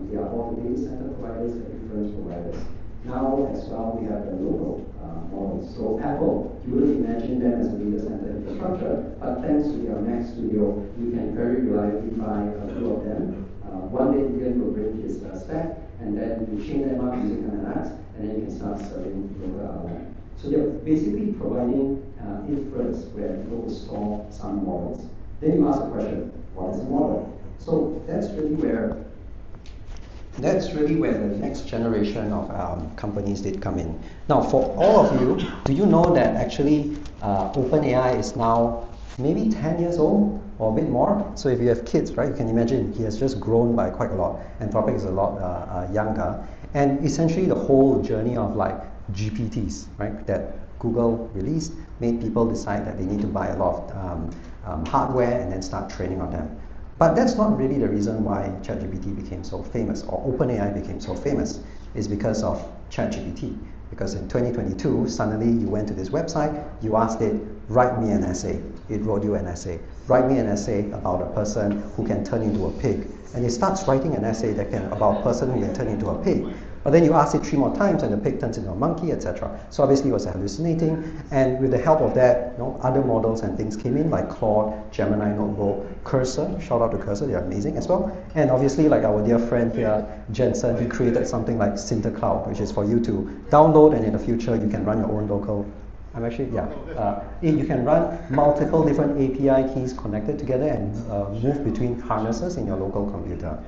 they are all the data center providers and inference providers. Now, as well, we have the local models. So Apple, you wouldn't imagine them as a data center infrastructure, but thanks to their Mac Studio, you can very reliably buy a few of them. One day Ian will bring his stack, and then you chain them up using MLX, and then you can start serving local LLM. So they're basically providing inference where people will store some models. Then you ask the question, what is a model? So that's really where the next generation of companies did come in. Now, for all of you, do you know that actually OpenAI is now maybe 10 years old or a bit more? So if you have kids, right, you can imagine he has just grown by quite a lot. Anthropic is a lot younger. And essentially the whole journey of like GPTs, right, that Google released made people decide that they need to buy a lot of hardware and then start training on them. But that's not really the reason why ChatGPT became so famous, or OpenAI became so famous, is because of ChatGPT. Because in 2022, suddenly you went to this website, you asked it, write me an essay. It wrote you an essay. Write me an essay about a person who can turn into a pig. And it starts writing an essay about a person who can turn into a pig. But then you ask it 3 more times and the pig turns into a monkey, etc. So obviously it was hallucinating, and with the help of that, other models and things came in like Claude, Gemini Notebook, Cursor, shout out to Cursor, they're amazing as well. And obviously like our dear friend here, Jensen, he created something like Cloud, which is for you to download, and in the future you can run your own local. You can run multiple different API keys connected together and move between harnesses in your local computer.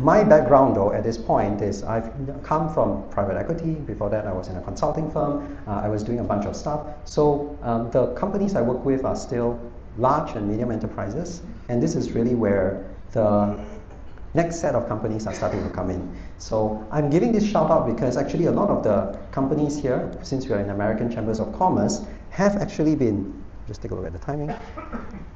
My background, though, at this point is I've come from private equity. Before that, I was in a consulting firm. I was doing a bunch of stuff. So the companies I work with are still large and medium enterprises. And this is really where the next set of companies are starting to come in. So I'm giving this shout out because actually a lot of the companies here, since we are in American Chambers of Commerce, have actually been, just take a look at the timing,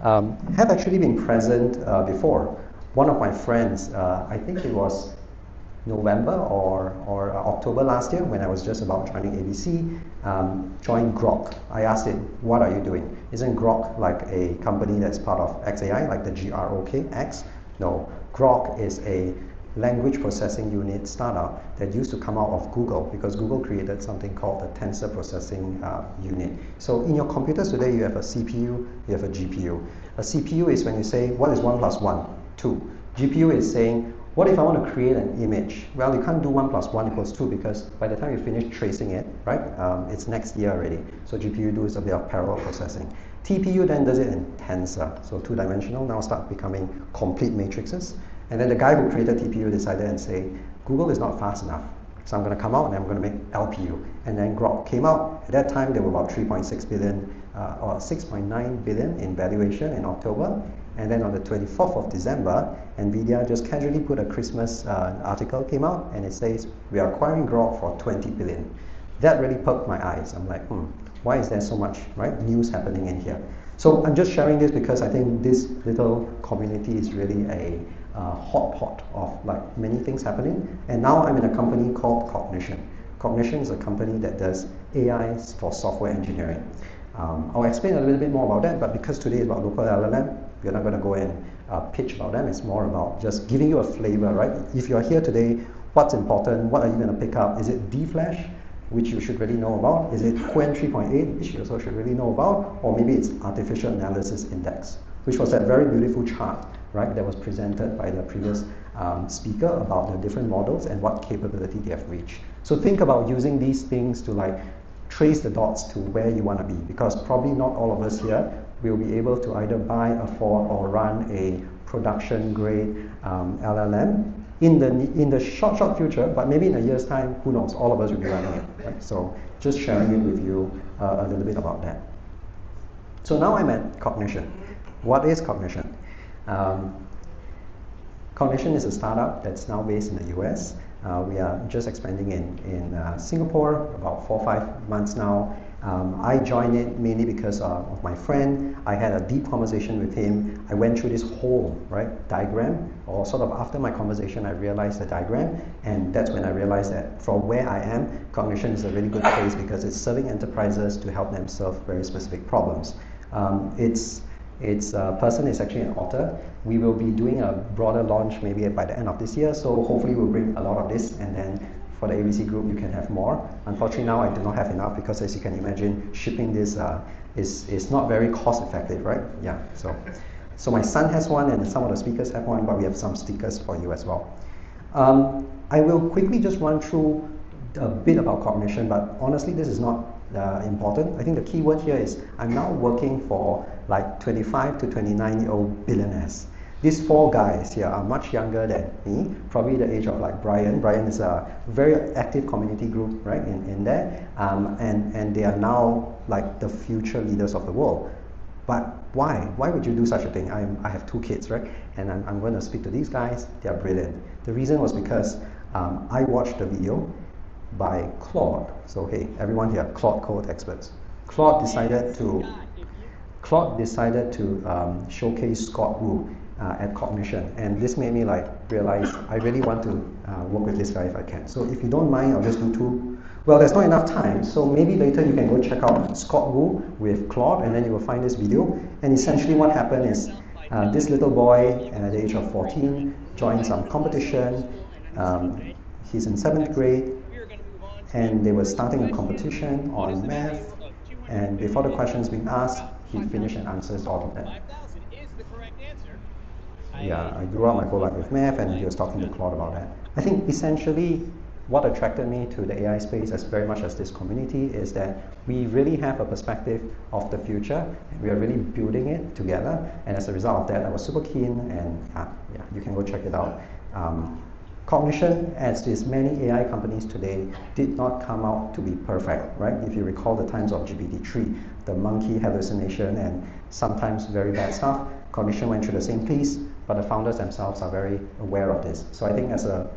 have actually been present before. One of my friends, I think it was November or October last year when I was just about joining ABC, joined Grok. I asked him, what are you doing? Isn't Grok like a company that's part of XAI, like the GROK, X? No, Grok is a language processing unit startup that used to come out of Google because Google created something called the tensor processing unit. So in your computers today, you have a CPU, you have a GPU. A CPU is when you say, what is 1 plus 1? 2. GPU is saying, what if I want to create an image? Well, you can't do 1 plus 1 equals 2 because by the time you finish tracing it, right, it's next year already. So GPU does a bit of parallel processing. TPU then does it in tensor, so two-dimensional, now start becoming complete matrices. And then the guy who created TPU decided and say, Google is not fast enough. So I'm going to come out and I'm going to make LPU. And then Grok came out. At that time, there were about 3.6 billion or 6.9 billion in valuation in October. And then on the 24th of December, NVIDIA just casually put a Christmas article came out and it says, we are acquiring Grok for 20 billion. That really perked my eyes. I'm like, why is there so much news happening in here? So I'm just sharing this because I think this little community is really a hot pot of like many things happening. And now I'm in a company called Cognition. Cognition is a company that does AI for software engineering. I'll explain a little bit more about that, but because today is about local LLM, we're not going to go and pitch about them. It's more about just giving you a flavor, right? If you're here today, what's important? What are you going to pick up? Is it D-Flash, which you should really know about? Is it Qwen 3.8, which you also should really know about? Or maybe it's Artificial Analysis Index, which was that very beautiful chart, right, that was presented by the previous speaker about the different models and what capability they have reached. So think about using these things to like trace the dots to where you want to be, because probably not all of us here will be able to either buy, afford, or run a production-grade LLM in the short future, but maybe in a year's time, who knows, all of us will be running it, right? So just sharing it with you a little bit about that. So now I'm at Cognition. What is Cognition? Cognition is a startup that's now based in the US. We are just expanding in Singapore, about 4 or 5 months now. I joined it mainly because of my friend. I had a deep conversation with him. I went through this whole diagram, or sort of after my conversation, I realized the diagram, and that's when I realized that from where I am, Cognition is a really good place because it's serving enterprises to help them solve very specific problems. Its person is actually an author. We will be doing a broader launch maybe by the end of this year, so hopefully we'll bring a lot of this, and then for the ABC group you can have more. Unfortunately now I do not have enough because, as you can imagine, shipping this is not very cost effective, right? Yeah, so my son has one and some of the speakers have one, but we have some stickers for you as well. I will quickly just run through a bit about Cognition, but honestly this is not important. I think the key word here is I'm now working for like 25 to 29-year-old billionaires. These 4 guys here are much younger than me, probably the age of like Brian. Brian is a very active community group, right, in there, and they are now like the future leaders of the world. But why? Why would you do such a thing? I have 2 kids, right, and I'm going to speak to these guys. They are brilliant. The reason was because I watched the video by Claude. So hey, everyone here, Claude code experts. Claude decided to showcase Scott Wu at Cognition, and this made me like realize I really want to work with this guy if I can. So if you don't mind, I'll just do 2. Well, there's not enough time, so maybe later you can go check out Scott Wu with Claude, and then you will find this video. And essentially what happened is this little boy at the age of 14 joined some competition. He's in 7th grade, and they were starting a competition on math, and before the questions being asked, he finished and answers all of them. Yeah, I grew up my whole life with math, and he was talking to Claude about that. I think essentially what attracted me to the AI space as very much as this community is that we really have a perspective of the future, and we are really building it together, and as a result of that I was super keen, and yeah, you can go check it out. Cognition, as is many AI companies today, did not come out to be perfect, right? If you recall the times of GPT-3, the monkey hallucination and sometimes very bad stuff, Cognition went through the same piece. but the founders themselves are very aware of this. So I think as a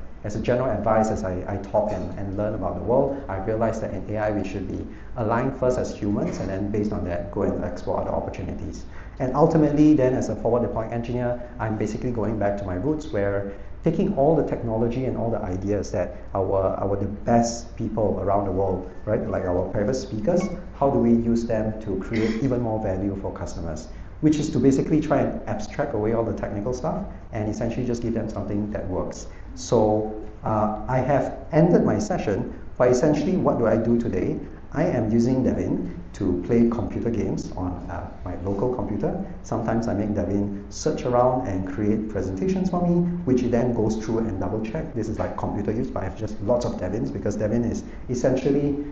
general advice, as I talk and learn about the world, I realize that in AI we should be aligned first as humans, and then based on that go and explore other opportunities. And ultimately then, as a forward deploying engineer, I'm basically going back to my roots, where taking all the technology and all the ideas that the best people around the world, right, like our previous speakers, how do we use them to create even more value for customers? Which is to basically try and abstract away all the technical stuff and essentially just give them something that works. So I have ended my session, but essentially what do I do today? I am using Devin to play computer games on my local computer. Sometimes I make Devin search around and create presentations for me, which he then goes through and double check. This is like computer use, but I have just lots of Devins, because Devin is essentially,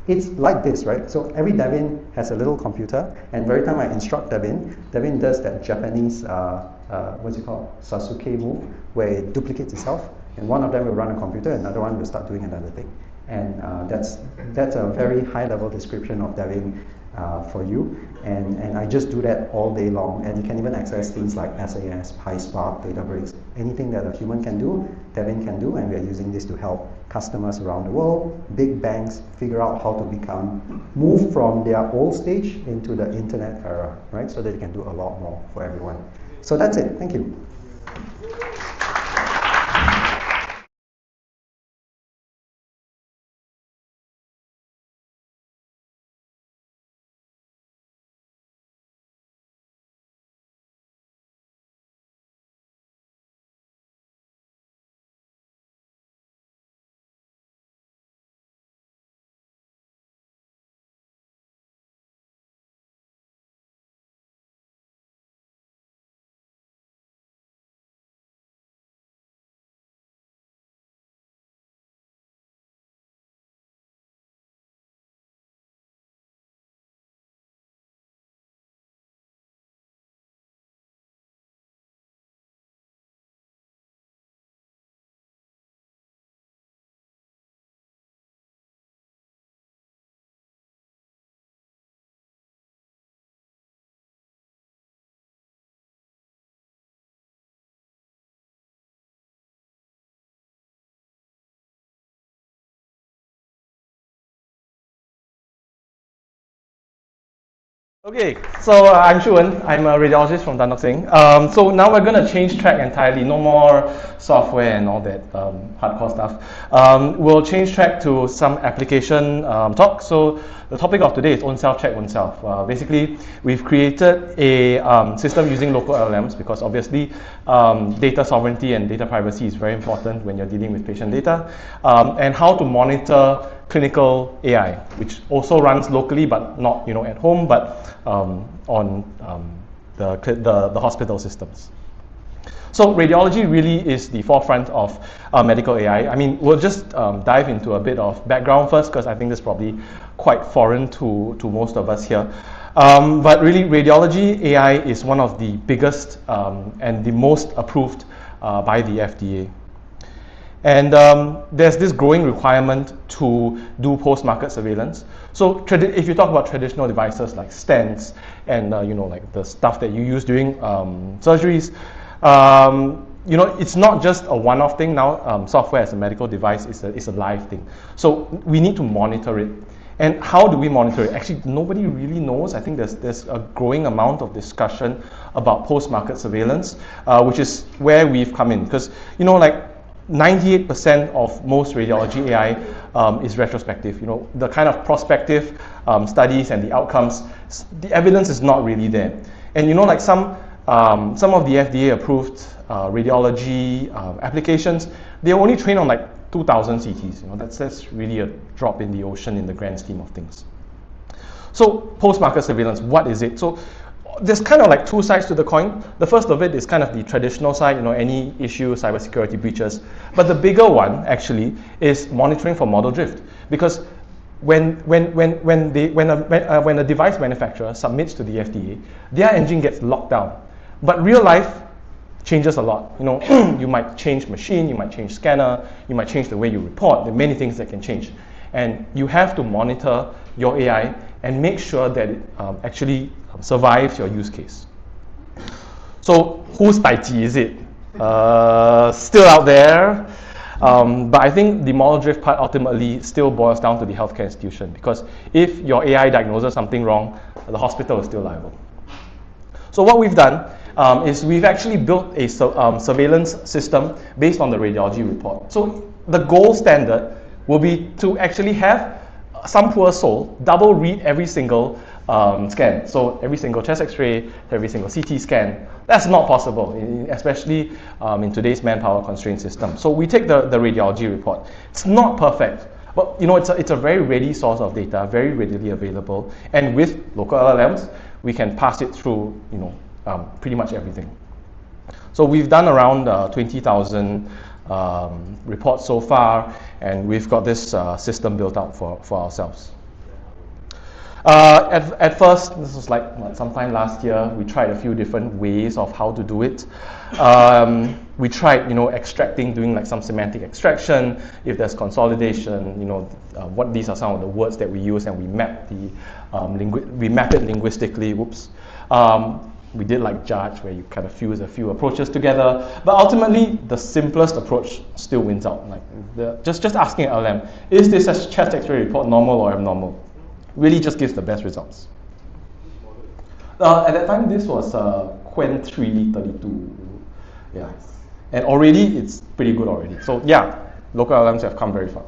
it's like this, right? So every Devin has a little computer, and every time I instruct Devin does that Japanese, what's it called, Sasuke move, where it duplicates itself, and one of them will run a computer, another one will start doing another thing. And that's a very high-level description of Devin for you. And I just do that all day long. And you can even access things like SAS, PySpark, Databricks, anything that a human can do, Devin can do. And we are using this to help customers around the world, big banks, figure out how to move from their old stage into the internet era, right? So that they can do a lot more for everyone. So that's it. Thank you. Okay, so I'm Shuwen. I'm a radiologist from Tan Tock Seng. So now we're going to change track entirely. No more software and all that hardcore stuff. We'll change track to some application talk. So the topic of today is own self check oneself. Basically, we've created a system using local LLMs, because obviously data sovereignty and data privacy is very important when you're dealing with patient data, and how to monitor clinical AI, which also runs locally, but not at home, but on the hospital systems. So radiology really is the forefront of medical AI. I mean, we'll just dive into a bit of background first, because I think this is probably quite foreign to most of us here. But really, radiology AI is one of the biggest and the most approved by the FDA. And there's this growing requirement to do post-market surveillance. So if you talk about traditional devices like stents and like the stuff that you use during surgeries, it's not just a one-off thing now. Software as a medical device is a live thing. So we need to monitor it. And how do we monitor it? Actually, nobody really knows. I think there's a growing amount of discussion about post-market surveillance, which is where we've come in. Because, like 98% of most radiology AI is retrospective. The kind of prospective studies and the outcomes, the evidence is not really there. And like some of the FDA-approved radiology applications, they're only trained on like 2,000 CTs. That's really a drop in the ocean in the grand scheme of things. So post-market surveillance, what is it? So there's kind of like two sides to the coin. The first of it is kind of the traditional side, any issue, cybersecurity breaches. But the bigger one actually is monitoring for model drift, because when a device manufacturer submits to the FDA, their engine gets locked down. But real life changes a lot. You might change machine, you might change scanner, you might change the way you report. There are many things that can change, and you have to monitor your AI and make sure that it actually survives your use case. So whose taiji is it? Still out there. But I think the model drift part ultimately still boils down to the healthcare institution, because if your AI diagnoses something wrong, the hospital is still liable. So what we've done is we've actually built a surveillance system based on the radiology report. So the gold standard will be to actually have some poor soul double read every single scan. So every single chest x-ray, every single CT scan. That's not possible, especially in today's manpower constrained system. So we take the radiology report. It's not perfect, but it's a very ready source of data, very readily available. And with local LLMs, we can pass it through pretty much everything. So we've done around 20,000 reports so far, and we've got this system built out for ourselves. At first, this was like sometime last year, we tried a few different ways of how to do it. We tried, extracting, doing like some semantic extraction. If there's consolidation, what these are some of the words that we use, and we map it linguistically. Whoops. We did like judge, where you kind of fuse a few approaches together. But ultimately, the simplest approach still wins out. Like just asking LLM, is this a chest X-ray report normal or abnormal? Really just gives the best results. At that time, this was Quen 332. Yeah. And already, it's pretty good already. So yeah, local LLMs have come very far.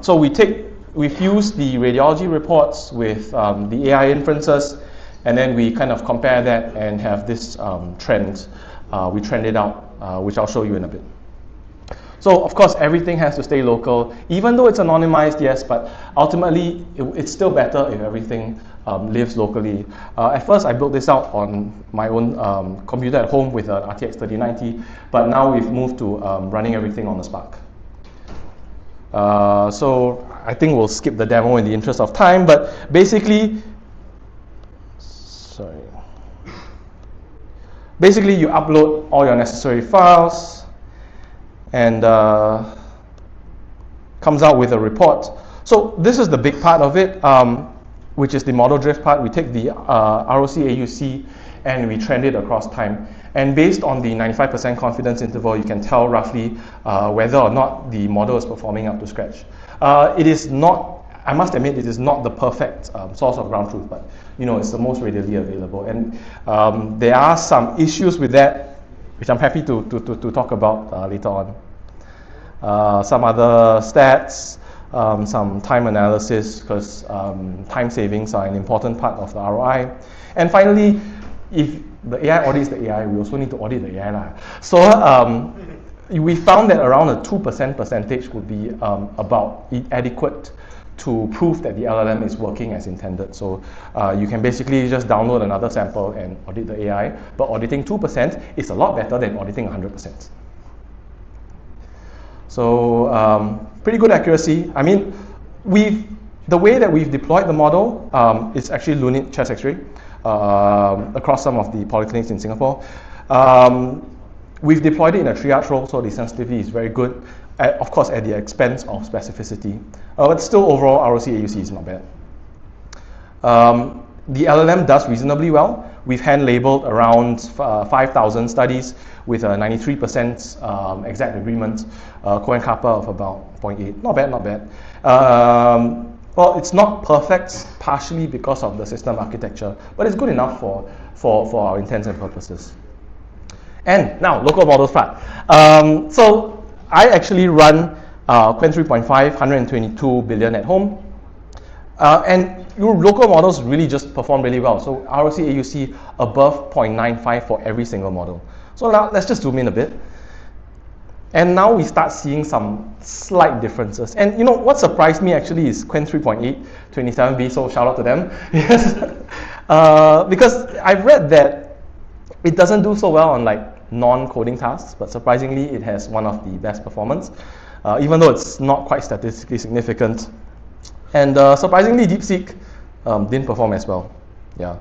So we've used the radiology reports with the AI inferences, and then we kind of compare that and have this trend. We trend it out, which I'll show you in a bit. So of course, everything has to stay local, even though it's anonymized, yes, but ultimately it's still better if everything lives locally. At first, I built this out on my own computer at home with an RTX 3090, but now we've moved to running everything on the Spark. So I think we'll skip the demo in the interest of time, but basically, basically you upload all your necessary files, and comes out with a report. So this is the big part of it, which is the model drift part. We take the ROC AUC and we trend it across time. And based on the 95% confidence interval, you can tell roughly whether or not the model is performing up to scratch. It is not, I must admit, it is not the perfect source of ground truth, but it's the most readily available. And there are some issues with that, which I'm happy to talk about later on. Some other stats, some time analysis, because time savings are an important part of the ROI. And finally, if the AI audits the AI, we also need to audit the AI. So we found that around a 2% percentage would be about adequate to prove that the LLM is working as intended. So you can basically just download another sample and audit the AI, but auditing 2% is a lot better than auditing 100%. So pretty good accuracy. I mean, the way that we've deployed the model is actually Lunit chest X-ray across some of the polyclinics in Singapore. We've deployed it in a triage role, so the sensitivity is very good. Of course, at the expense of specificity. But still, overall, ROC AUC is not bad. The LLM does reasonably well. We've hand-labeled around 5,000 studies with a 93% exact agreement, Cohen Kappa of about 0.8. Not bad, not bad. Well, it's not perfect, partially because of the system architecture, but it's good enough for our intents and purposes. And now, local models part. So I actually run Quen 3.5, 122 billion at home. And your local models really just perform really well. So ROC AUC above 0.95 for every single model. So now let's just zoom in a bit. And now we start seeing some slight differences. And what surprised me actually is Quen 3.8, 27B, so shout out to them. Yes. Because I've read that it doesn't do so well on like non-coding tasks, but surprisingly it has one of the best performance, even though it's not quite statistically significant. And surprisingly, DeepSeek didn't perform as well. Yeah.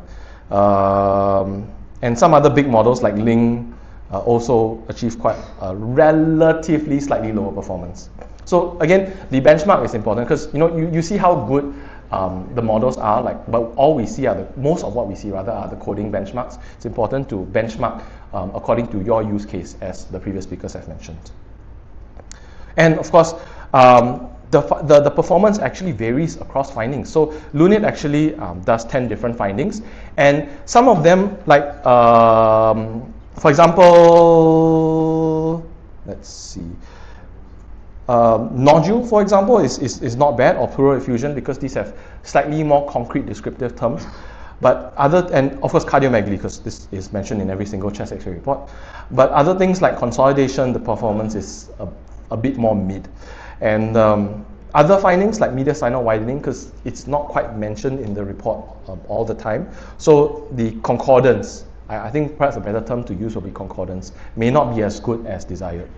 And some other big models like Ling also achieved quite a relatively slightly lower performance. So again, the benchmark is important because you see how good the models are, but all we see most of what we see rather are the coding benchmarks. It's important to benchmark according to your use case, as the previous speakers have mentioned. And of course, the performance actually varies across findings. So Lunit actually does 10 different findings, and some of them, for example, let's see. Nodule, for example, is not bad, or pleural effusion, because these have slightly more concrete descriptive terms. But and of course cardiomegaly, because this is mentioned in every single chest X-ray report. But other things like consolidation, the performance is a bit more mid. And other findings like mediastinal widening, because it's not quite mentioned in the report all the time. So the concordance, I think perhaps a better term to use will be concordance, may not be as good as desired.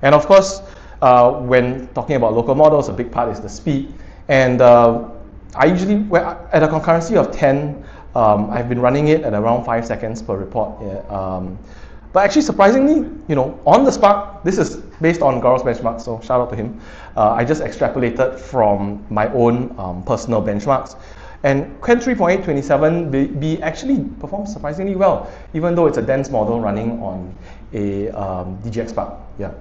And of course, when talking about local models, a big part is the speed. And I usually, at a concurrency of 10, I've been running it at around 5 seconds per report. But actually, surprisingly, on the Spark, this is based on Gaurav's benchmark, so shout out to him. I just extrapolated from my own personal benchmarks. And Quen 3.827B actually performs surprisingly well, even though it's a dense model running on a DGX Spark. Yeah.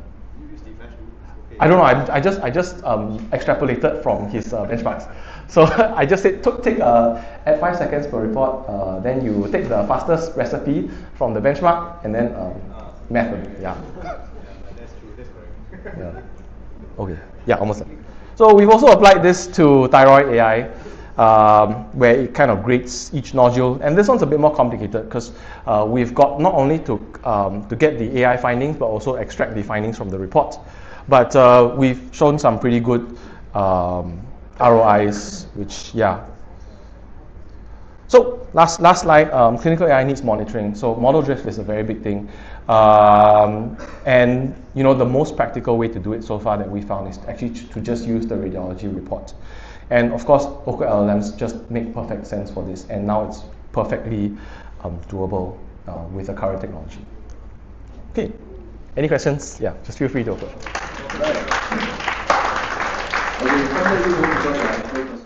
I don't know. I just extrapolated from his benchmarks. So I just said take at 5 seconds per report. Then you take the fastest recipe from the benchmark and then method. Yeah. That's true. That's correct. Yeah. Okay. Yeah, almost done. So we've also applied this to thyroid AI, where it kind of grades each nodule. And this one's a bit more complicated because we've got not only to get the AI findings, but also extract the findings from the report. But we've shown some pretty good ROIs, which, yeah. So last slide, clinical AI needs monitoring. So model drift is a very big thing. And the most practical way to do it so far that we found is actually to just use the radiology report. And of course, local LLMs just make perfect sense for this. And now it's perfectly doable with the current technology. Okay, any questions? Yeah, just feel free to open. Okay,